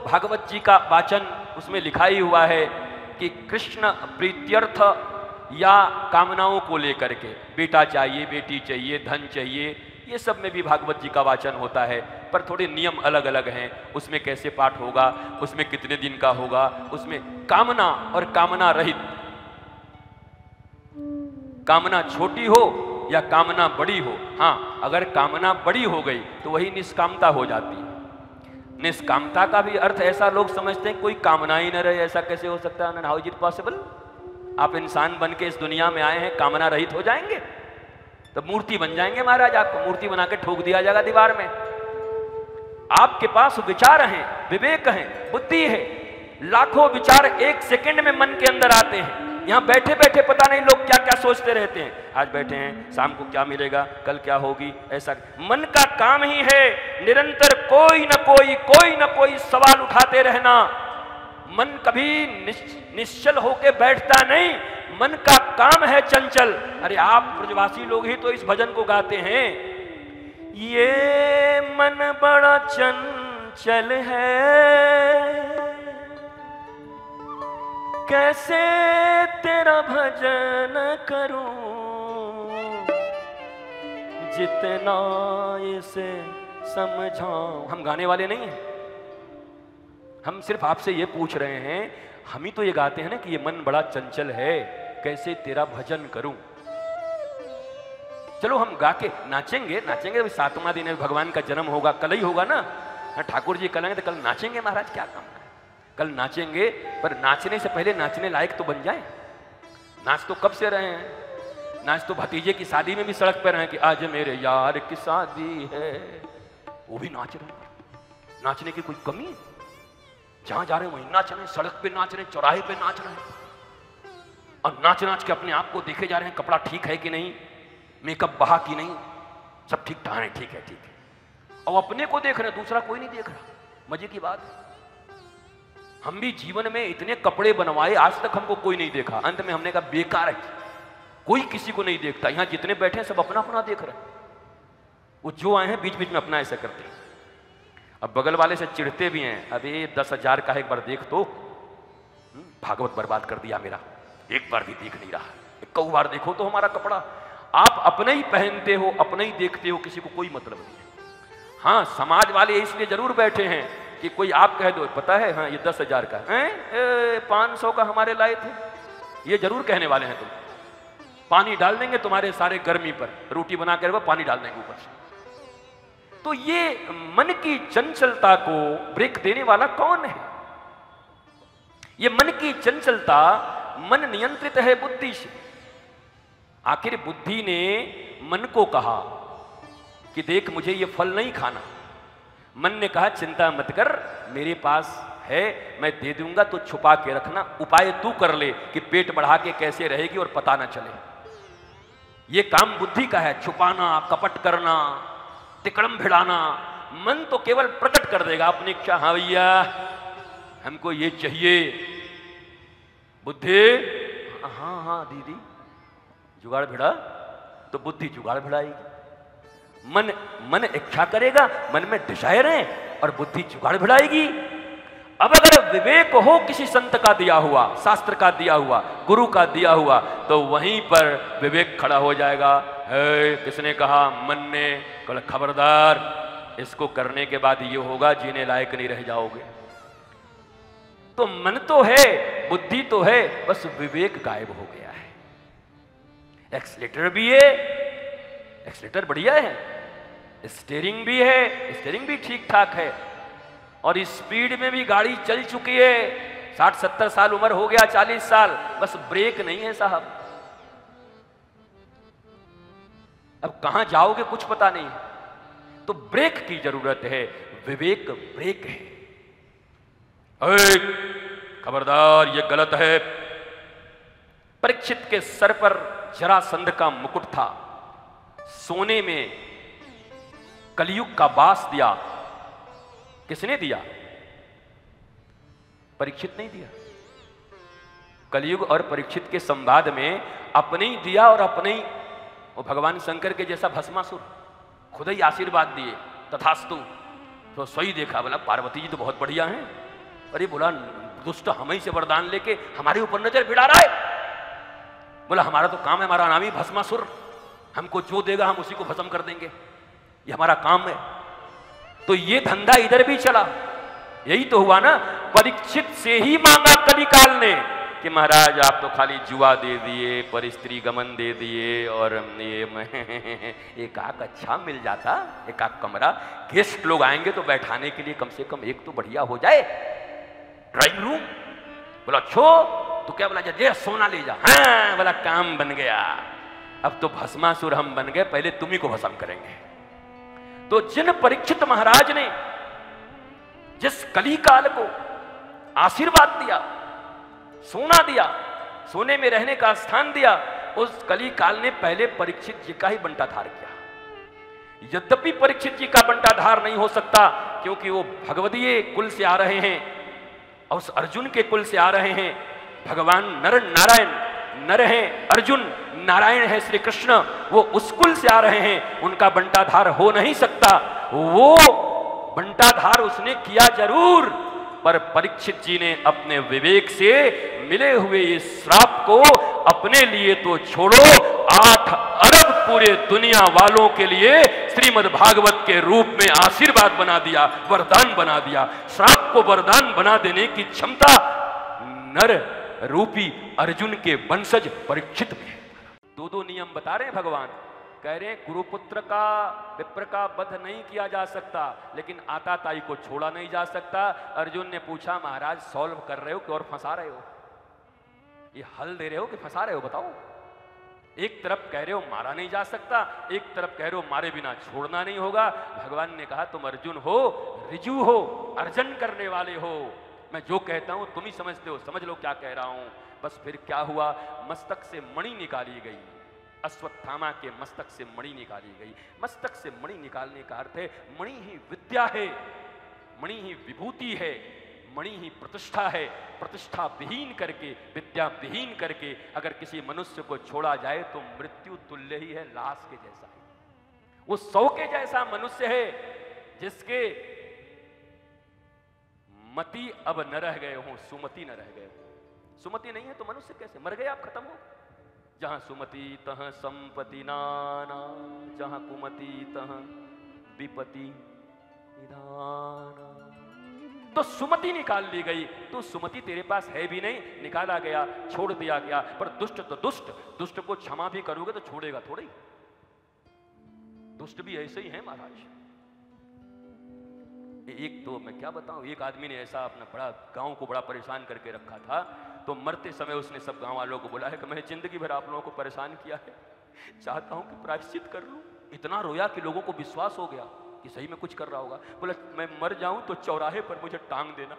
भागवत जी का वाचन, उसमें लिखा ही हुआ है कि कृष्ण प्रीत्यर्थ या कामनाओं को लेकर के, बेटा चाहिए, बेटी चाहिए, धन चाहिए, ये सब में भी भागवत जी का वाचन होता है, पर थोड़े नियम अलग अलग हैं। उसमें कैसे पाठ होगा, उसमें कितने दिन का होगा, उसमें कामना और कामना रहित, कामना छोटी हो या कामना बड़ी हो। हाँ, अगर कामना बड़ी हो गई तो वही निष्कामता हो जाती है। निष्कामता का भी अर्थ ऐसा लोग समझते हैं कोई कामना ही न रहे, ऐसा कैसे हो सकता है? How is it possible? आप इंसान बन के इस दुनिया में आए हैं, कामना रहित हो जाएंगे? तो मूर्ति बन जाएंगे महाराज, आपको मूर्ति बना के ठोक दिया जाएगा दीवार में। आपके पास विचार हैं, विवेक है, बुद्धि है, लाखों विचार एक सेकंड में मन के अंदर आते हैं। यहाँ बैठे बैठे पता नहीं लोग क्या क्या सोचते रहते हैं, आज बैठे हैं, शाम को क्या मिलेगा, कल क्या होगी, ऐसा। मन का काम ही है निरंतर कोई न कोई सवाल उठाते रहना। मन कभी निश्चल होके बैठता नहीं, मन का काम है चंचल। अरे आप ब्रजवासी लोग ही तो इस भजन को गाते हैं, ये मन बड़ा चंचल है, कैसे तेरा भजन करूं, जितना इसे समझाऊं। हम गाने वाले नहीं हैं, हम सिर्फ आपसे ये पूछ रहे हैं, हम ही तो ये गाते हैं ना कि ये मन बड़ा चंचल है, कैसे तेरा भजन करूं। चलो हम गा के नाचेंगे, नाचेंगे। 7वां दिन है, भगवान का जन्म होगा, कल ही होगा ना, ठाकुर जी कल आएंगे तो कल नाचेंगे महाराज, क्या काम है, कल नाचेंगे। पर नाचने से पहले नाचने लायक तो बन जाए। नाच तो कब से रहे हैं, नाच तो भतीजे की शादी में भी सड़क पर रहे कि आज मेरे यार की शादी है, वो भी नाच रहे हैं। नाचने की कोई कमी है? जहां जा रहे हैं वहीं नाच रहे हैं, सड़क पे नाच रहे हैं, चौराहे पे नाच रहे हैं, और नाच नाच के अपने आप को देखे जा रहे हैं, कपड़ा ठीक है कि नहीं, मेकअप बहा कि नहीं, सब ठीक ठाक है, ठीक है ठीक है, और अपने को देख रहे हैं, दूसरा कोई नहीं देख रहा। मजे की बात है। हम भी जीवन में इतने कपड़े बनवाए, आज तक हमको कोई नहीं देखा। अंत में हमने कहा बेकार है, कोई किसी को नहीं देखता। यहां जितने बैठे हैं सब अपना अपना देख रहे हैं, वो जो आए हैं बीच बीच में अपना ऐसा करते हैं। अब बगल वाले से चिढ़ते भी हैं, अबे 10,000 का एक बार देख तो, भागवत बर्बाद कर दिया मेरा, एक बार भी देख नहीं रहा, एक बार देखो तो हमारा कपड़ा। आप अपने ही पहनते हो, अपने ही देखते हो, किसी को कोई मतलब नहीं है। हाँ, समाज वाले इसलिए जरूर बैठे हैं कि कोई आप कह दो, पता है हाँ ये 10,000 का है, 500 का हमारे लाए थे, ये जरूर कहने वाले हैं। तुम पानी डाल देंगे तुम्हारे सारे गर्मी पर, रोटी बना कर पानी डाल देंगे ऊपर से। तो ये मन की चंचलता को ब्रेक देने वाला कौन है? ये मन की चंचलता, मन नियंत्रित है बुद्धि से। आखिर बुद्धि ने मन को कहा कि देख मुझे ये फल नहीं खाना, मन ने कहा चिंता मत कर, मेरे पास है, मैं दे दूंगा, तो छुपा के रखना, उपाय तू कर ले कि पेट बढ़ा के कैसे रहेगी और पता ना चले। ये काम बुद्धि का है, छुपाना, कपट करना, तिकड़म भिड़ाना। मन तो केवल प्रकट कर देगा अपनी इच्छा, हाँ भैया हमको ये चाहिए। बुद्धि हाँ हाँ दीदी, जुगाड़ भिड़ा तो बुद्धि जुगाड़ भिड़ाएगी। मन इच्छा करेगा, मन में डिजायर है, और बुद्धि जुगाड़ भिड़ाएगी। अब अगर विवेक हो किसी संत का दिया हुआ, शास्त्र का दिया हुआ, गुरु का दिया हुआ, तो वहीं पर विवेक खड़ा हो जाएगा। है किसने कहा? मन ने। कल खबरदार, इसको करने के बाद ये होगा जीने लायक नहीं रह जाओगे। तो मन तो है, बुद्धि तो है, बस विवेक गायब हो गया है। एक्सीलेटर भी है, एक्सीलेटर बढ़िया है, स्टीयरिंग भी है, स्टीयरिंग भी ठीक ठाक है, और स्पीड में भी गाड़ी चल चुकी है। 60-70 साल उम्र हो गया, 40 साल, बस ब्रेक नहीं है साहब। अब कहां जाओगे कुछ पता नहीं, तो ब्रेक की जरूरत है। विवेक ब्रेक है। खबरदार, ये गलत है। परीक्षित के सर पर जरासंध का मुकुट था, सोने में कलयुग का बास दिया। किसने दिया? परीक्षित नहीं दिया। कलयुग और परीक्षित के संवाद में अपने ही दिया, और अपने ही वो भगवान शंकर के जैसा भस्मासुर खुद ही आशीर्वाद दिए, तथास्तु। तो सही देखा, बोला पार्वती जी तो बहुत बढ़िया हैं, अरे बोला दुष्ट हम ही से वरदान लेके हमारे ऊपर नजर भिड़ा रहा है। बोला हमारा तो काम है, हमारा नाम ही भस्मासुर, हमको जो देगा हम उसी को भस्म कर देंगे, ये हमारा काम है। तो ये धंधा इधर भी चला। यही तो हुआ ना, परीक्षित से ही मांगा कलिकाल ने कि महाराज आप तो खाली जुआ दे दिए, पर स्त्री गमन दे दिए, और ये एक आक अच्छा मिल जाता, एक आक कमरा, गेस्ट लोग आएंगे तो बैठाने के लिए कम से कम एक तो बढ़िया हो जाए, ड्राइंग रूम। बोला छो तो क्या बोला, जा सोना ले जा। हाँ बोला काम बन गया, अब तो भस्मासुर हम बन गए, पहले तुम ही को भस्म करेंगे। तो जिन परीक्षित महाराज ने जिस कलिकाल को आशीर्वाद दिया, सोना दिया, सोने में रहने का स्थान दिया, उस कलिकाल ने पहले परीक्षित जी का ही बंटाधार किया। यद्यपि परीक्षित जी का बंटाधार नहीं हो सकता, क्योंकि वो भगवदीय कुल से आ रहे हैं और उस अर्जुन के कुल से आ रहे हैं। भगवान नर नारायण, नर हैं अर्जुन, नारायण है श्री कृष्ण, वो उस कुल से आ रहे हैं, उनका बंटाधार हो नहीं सकता। वो बंटाधार उसने किया जरूर, पर परीक्षित जी ने अपने विवेक से मिले हुए इस श्राप को अपने लिए तो छोड़ो, 8 अरब पूरे दुनिया वालों के लिए श्रीमद् भागवत के रूप में आशीर्वाद बना दिया, वरदान बना दिया। श्राप को वरदान बना देने की क्षमता नर रूपी अर्जुन के वंशज परीक्षित में। दो नियम बता रहे हैं भगवान, कह रहे हैं गुरुपुत्र का, विप्र का वध नहीं किया जा सकता, लेकिन आताताई को छोड़ा नहीं जा सकता। अर्जुन ने पूछा महाराज सॉल्व कर रहे हो कि और फंसा रहे हो, ये हल दे रहे हो कि फंसा रहे हो, बताओ। एक तरफ कह रहे हो मारा नहीं जा सकता, एक तरफ कह रहे हो मारे बिना छोड़ना नहीं होगा। भगवान ने कहा तुम अर्जुन हो, ऋजु हो, अर्जन करने वाले हो, मैं जो कहता हूं तुम ही समझते हो, समझ लो क्या कह रहा हूं। बस फिर क्या हुआ, मस्तक से मणि निकाली गई, अश्वत्थामा के मस्तक से मणि निकाली गई। मस्तक से मणि निकालने का अर्थ है मणि ही विद्या है, मणि ही विभूति है, मणि ही प्रतिष्ठा है। प्रतिष्ठा विहीन करके, विद्या विहीन करके अगर किसी मनुष्य को छोड़ा जाए तो मृत्यु तुल्य ही है, लाश के जैसा है। वो 100 के जैसा मनुष्य है जिसके मति अब न रह गए हों, सुमति न रह गए हों। सुमति नहीं है तो मनुष्य कैसे, मर गए आप, खत्म हो। जहां सुमति तह संपत्ति नाना, जहां कुमति तह विपति निधाना। तो सुमति निकाल ली गई, तो सुमति तेरे पास है भी नहीं, निकाला गया, छोड़ दिया गया। पर दुष्ट तो दुष्ट, दुष्ट को क्षमा भी करोगे तो छोड़ेगा थोड़ी, दुष्ट भी ऐसे ही है महाराज। एक तो मैं क्या बताऊं, एक आदमी ने ऐसा अपना बड़ा गांव को बड़ा परेशान करके रखा था, तो मरते समय उसने सब गांव वालों को बोला है कि मैंने जिंदगी भर आप लोगों को परेशान किया है, चाहता हूं कि प्रायश्चित कर लूं। इतना रोया कि लोगों को विश्वास हो गया कि सही में कुछ कर रहा होगा। बोला मैं मर जाऊं तो चौराहे पर मुझे टांग देना।